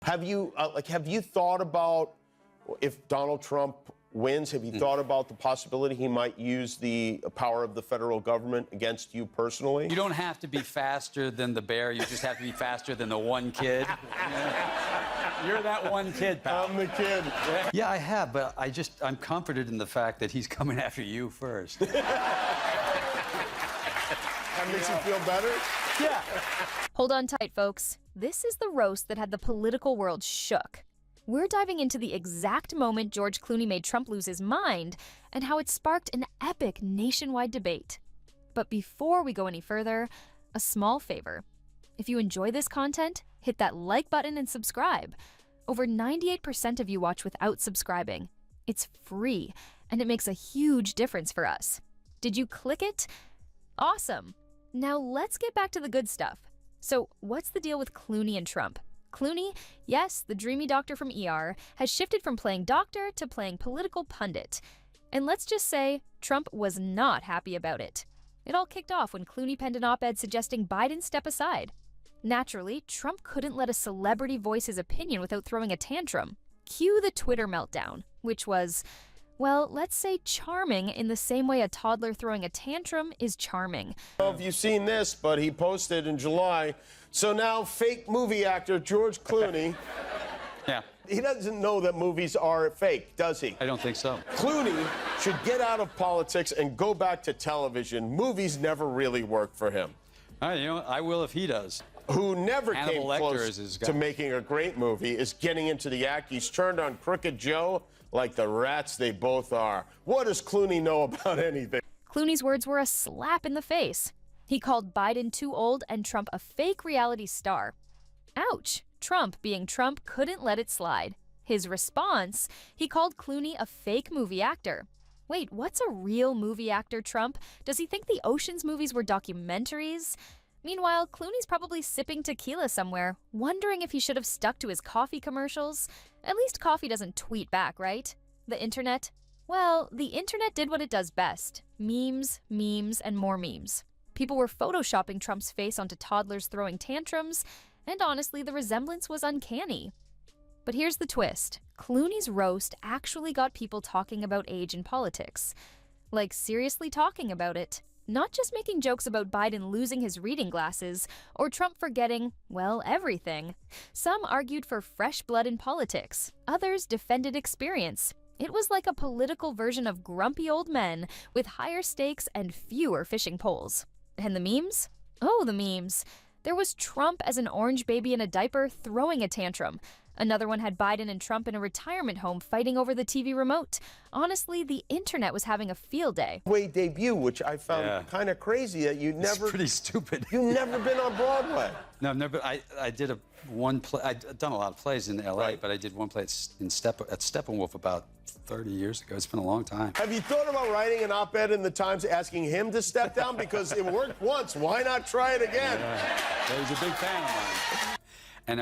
Have you thought about if Donald Trump wins? Have you thought about the possibility he might use the power of the federal government against you personally? You don't have to be faster than the bear. You just have to be faster than the one kid. You're that one kid, pal. I'm the kid. Yeah, I have, but I'm comforted in the fact that he's coming after you first. That makes you feel better? Yeah. Hold on tight, folks. This is the roast that had the political world shook. We're diving into the exact moment George Clooney made Trump lose his mind and how it sparked an epic nationwide debate. But before we go any further, a small favor. If you enjoy this content, hit that like button and subscribe. Over 98% of you watch without subscribing. It's free, and it makes a huge difference for us. Did you click it? Awesome. Now let's get back to the good stuff. So what's the deal with Clooney and Trump? Clooney, yes, the dreamy doctor from ER, has shifted from playing doctor to playing political pundit. And let's just say, Trump was not happy about it. It all kicked off when Clooney penned an op-ed suggesting Biden step aside. Naturally, Trump couldn't let a celebrity voice his opinion without throwing a tantrum. Cue the Twitter meltdown, which was, well, let's say charming in the same way a toddler throwing a tantrum is charming. I don't know if you've seen this, but he posted in July, so now fake movie actor George Clooney, Yeah. he doesn't know that movies are fake, does he? I don't think so. Clooney should get out of politics and go back to television. Movies never really work for him. All right, I will if he does. Who never Hannibal came Lecter close is his guy. to making a great movie is getting into the act. He's turned on Crooked Joe like the rats they both are. What does Clooney know about anything? Clooney's words were a slap in the face. He called Biden too old and Trump a fake reality star. Ouch! Trump, being Trump, couldn't let it slide. His response, he called Clooney a fake movie actor. Wait, what's a real movie actor, Trump? Does he think the Ocean's movies were documentaries? Meanwhile, Clooney's probably sipping tequila somewhere, wondering if he should have stuck to his coffee commercials. At least coffee doesn't tweet back, right? The internet? Well, the internet did what it does best. Memes, and more memes. People were photoshopping Trump's face onto toddlers throwing tantrums, and honestly, the resemblance was uncanny. But here's the twist. Clooney's roast actually got people talking about age in politics. Like, seriously talking about it. Not just making jokes about Biden losing his reading glasses, or Trump forgetting, well, everything. Some argued for fresh blood in politics. Others defended experience. It was like a political version of grumpy old men with higher stakes and fewer fishing poles. And the memes? Oh, the memes. There was Trump as an orange baby in a diaper throwing a tantrum. Another one had Biden and Trump in a retirement home fighting over the TV remote. Honestly, the internet was having a field day. Way debut, which I found kind of crazy that you never. It's pretty stupid. You've never been on Broadway. No, I've never. I did one play. I've done a lot of plays in L.A., Right. but I did one play at Steppenwolf about 30 years ago. It's been a long time. Have you thought about writing an op-ed in the Times asking him to step down? Because it worked once. Why not try it again? Yeah, he's a big fan of mine. And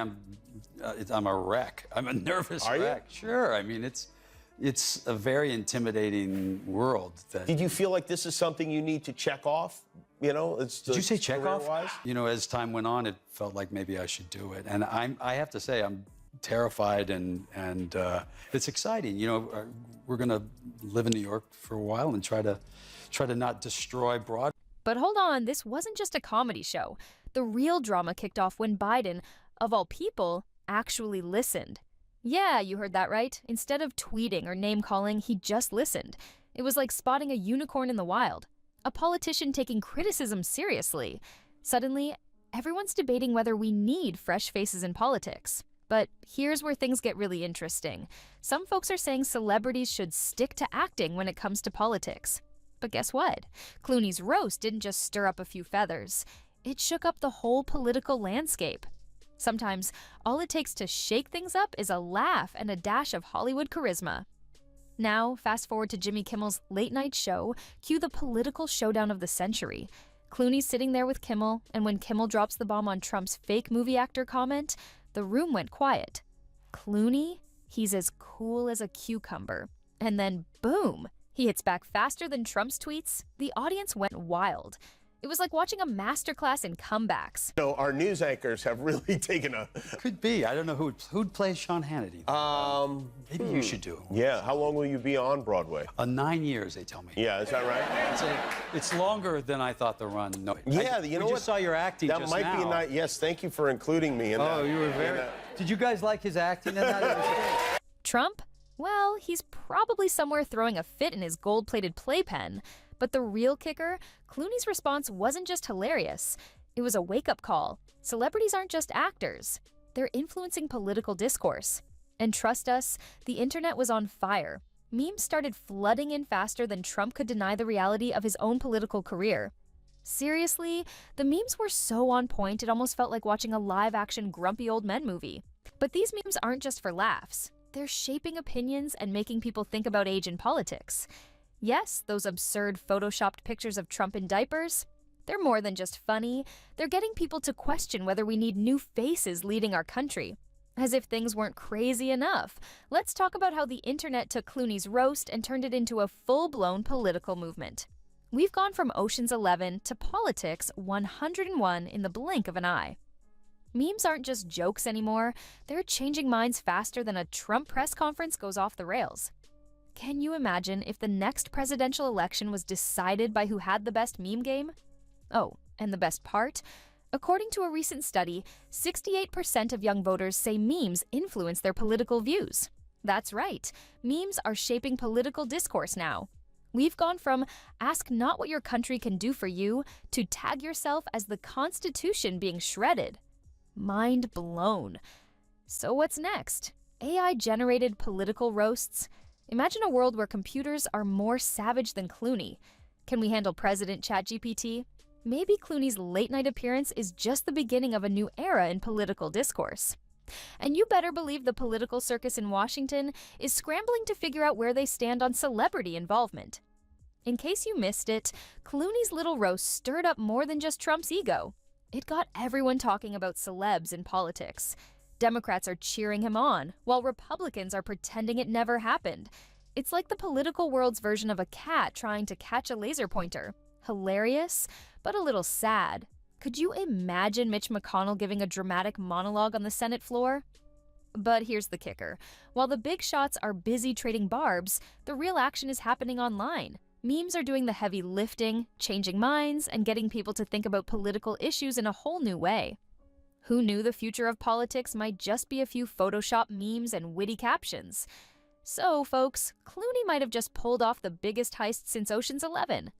I'm a wreck. I'm a nervous Are you? wreck. Sure. I mean, it's a very intimidating world. Did you feel like this is something you need to check off? You know, Did you say check off? career-wise? You know, as time went on, it felt like maybe I should do it. And I have to say, I'm terrified and it's exciting. You know, we're going to live in New York for a while and try to not destroy Broadway. But hold on, this wasn't just a comedy show. The real drama kicked off when Biden, of all people, actually listened. Yeah, you heard that right. Instead of tweeting or name-calling, he just listened. It was like spotting a unicorn in the wild. A politician taking criticism seriously. Suddenly, everyone's debating whether we need fresh faces in politics. But here's where things get really interesting. Some folks are saying celebrities should stick to acting when it comes to politics. But guess what? Clooney's roast didn't just stir up a few feathers. It shook up the whole political landscape. Sometimes, all it takes to shake things up is a laugh and a dash of Hollywood charisma. Now, fast forward to Jimmy Kimmel's late-night show, cue the political showdown of the century. Clooney's sitting there with Kimmel, and when Kimmel drops the bomb on Trump's fake movie actor comment, the room went quiet. Clooney? He's as cool as a cucumber. And then, boom! He hits back faster than Trump's tweets. The audience went wild. It was like watching a masterclass in comebacks. So our news anchors have really taken a. Could be. I don't know who'd play Sean Hannity. Maybe you should do it. Yeah. How long will you be on Broadway? 9 years, they tell me. Yeah. Is that right? It's longer than I thought the run. No, Yeah. You know we what? just saw your acting That just might now. be a night. Yes. Thank you for including me in that. Oh, you were very. Did you guys like his acting in that? It was great. Trump? Well, he's probably somewhere throwing a fit in his gold-plated playpen. But the real kicker, Clooney's response wasn't just hilarious. It was a wake-up call. Celebrities aren't just actors. They're influencing political discourse. And trust us, the internet was on fire. Memes started flooding in faster than Trump could deny the reality of his own political career. Seriously, the memes were so on point it almost felt like watching a live-action grumpy old men movie. But these memes aren't just for laughs. They're shaping opinions and making people think about age and politics. Yes, those absurd photoshopped pictures of Trump in diapers, they're more than just funny. They're getting people to question whether we need new faces leading our country. As if things weren't crazy enough, let's talk about how the internet took Clooney's roast and turned it into a full-blown political movement. We've gone from Ocean's 11 to politics 101 in the blink of an eye. Memes aren't just jokes anymore. They're changing minds faster than a Trump press conference goes off the rails. Can you imagine if the next presidential election was decided by who had the best meme game? Oh, and the best part? According to a recent study, 68% of young voters say memes influence their political views. That's right, memes are shaping political discourse now. We've gone from ask not what your country can do for you to tag yourself as the Constitution being shredded. Mind blown. So what's next? AI-generated political roasts? Imagine a world where computers are more savage than Clooney. Can we handle President ChatGPT? Maybe Clooney's late-night appearance is just the beginning of a new era in political discourse. And you better believe the political circus in Washington is scrambling to figure out where they stand on celebrity involvement. In case you missed it, Clooney's little roast stirred up more than just Trump's ego. It got everyone talking about celebs in politics. Democrats are cheering him on, while Republicans are pretending it never happened. It's like the political world's version of a cat trying to catch a laser pointer. Hilarious, but a little sad. Could you imagine Mitch McConnell giving a dramatic monologue on the Senate floor? But here's the kicker. While the big shots are busy trading barbs, the real action is happening online. Memes are doing the heavy lifting, changing minds, and getting people to think about political issues in a whole new way. Who knew the future of politics might just be a few Photoshop memes and witty captions? So, folks, Clooney might have just pulled off the biggest heist since Ocean's 11.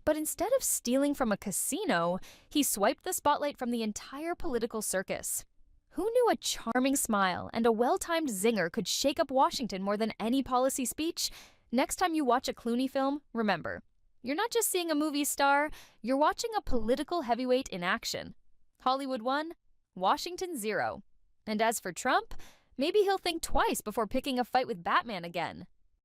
But instead of stealing from a casino, he swiped the spotlight from the entire political circus. Who knew a charming smile and a well-timed zinger could shake up Washington more than any policy speech? Next time you watch a Clooney film, remember, you're not just seeing a movie star, you're watching a political heavyweight in action. Hollywood 1, Washington 0. And as for Trump, maybe he'll think twice before picking a fight with Batman again.